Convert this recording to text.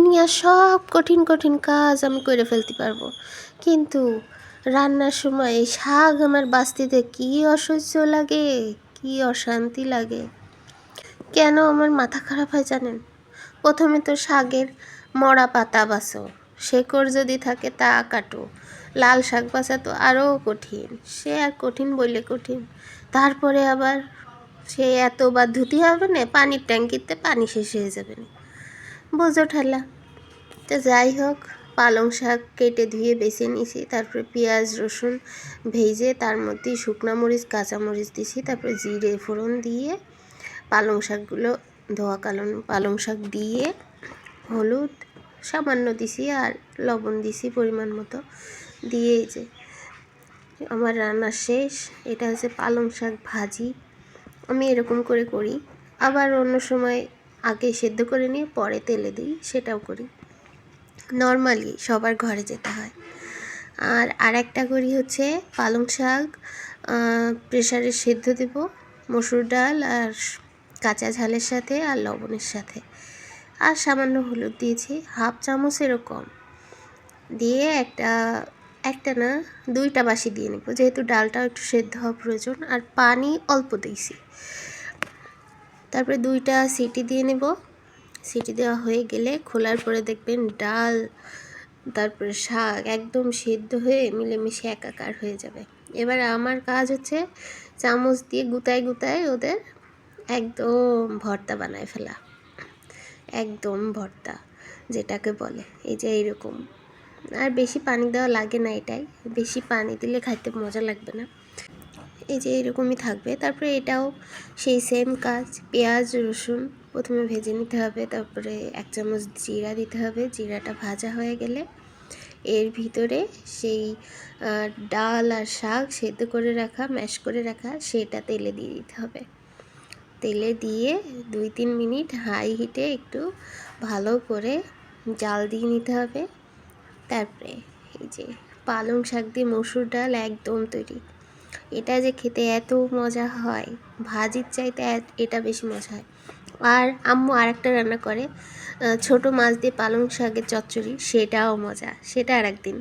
দুনিয়ার সব কঠিন কঠিন কাজ আমি করে ফেলতে পারবো, কিন্তু রান্নার সময় এই শাক আমার বাছতে কী অসহ্য লাগে, কী অশান্তি লাগে। কেন আমার মাথা খারাপ হয় জানেন? প্রথমে তো শাকের মরা পাতা বাছো, শেকড় যদি থাকে তা কাটো। লাল শাক বাছা তো আরও কঠিন, সে আর কঠিন বললে কঠিন। তারপরে আবার সে এতবার ধুতে হবে না, পানির ট্যাঙ্কিতে পানি শেষ হয়ে যাবে না, বোঝো ঠেলা। তো যাই হোক, পালং শাক কেটে ধুয়ে বেছে নিয়েছি, তারপরে পেঁয়াজ রসুন ভেজে তার মধ্যে শুকনো মরিচ কাঁচামরিচ দিছি, তারপরে জিরে ফোড়ন দিয়ে পালং শাকগুলো ধোয়া পালং শাক দিয়ে হলুদ সামান্য দিছি আর লবণ দিছি পরিমাণ মতো দিয়ে, এই যে আমার রান্না শেষ। এটা হচ্ছে পালং শাক ভাজি, আমি এরকম করে করি। আবার অন্য সময় আগে সেদ্ধ করে নিয়ে পরে তেলে দিই, সেটাও করি। নর্মালি সবার ঘরে যেতে হয়। আর আরেকটা করি হচ্ছে পালং শাক প্রেসারে সেদ্ধ দেব মসুর ডাল আর কাঁচা ঝালের সাথে আর লবণের সাথে, আর সামান্য হলুদ দিয়েছি, হাফ চামচেরও কম দিয়ে একটা না দুইটা বাসি দিয়ে নেব, যেহেতু ডালটাও একটু সেদ্ধ হওয়া প্রয়োজন, আর পানি অল্প দিয়েছি। তারপরে দুইটা সিটি দিয়ে নেব। সিটি দেওয়া হয়ে গেলে খোলার পরে দেখবেন ডাল তারপরে শাক একদম সেদ্ধ হয়ে মিলেমিশে একাকার হয়ে যাবে। এবার আমার কাজ হচ্ছে চামচ দিয়ে গুতায় গুতায় ওদের একদম ভর্তা বানায় ফেলা, একদম ভর্তা যেটাকে বলে, এই যে এইরকম। আর বেশি পানি দেওয়া লাগে না, এটাই বেশি পানি দিলে খাইতে মজা লাগবে না। এই যে এরকমই থাকবে। তারপরে এটাও সেই সেম কাজ, পেঁয়াজ রসুন প্রথমে ভেজে নিতে হবে, তারপরে 1 চামচ জিরা দিতে হবে। জিরাটা ভাজা হয়ে গেলে এর ভিতরে সেই ডাল আর শাক সেদ্ধ করে রাখা ম্যাশ করে রাখা সেটা তেলে দিয়ে দিতে হবে। তেলে দিয়ে 2-3 মিনিট হাই হিটে একটু ভালো করে জাল দিয়ে নিতে হবে। তারপরে এই যে পালং শাক দিয়ে মসুর ডাল একদম তৈরি। এটা যে খেতে এত মজা হয়, ভাজির চাইতে এটা বেশি মজা হয়। আর আম্মু আরেকটা রান্না করে ছোট মাছ দিয়ে পালং শাকের চচ্চড়ি, সেটাও মজা, সেটা আর একদিন।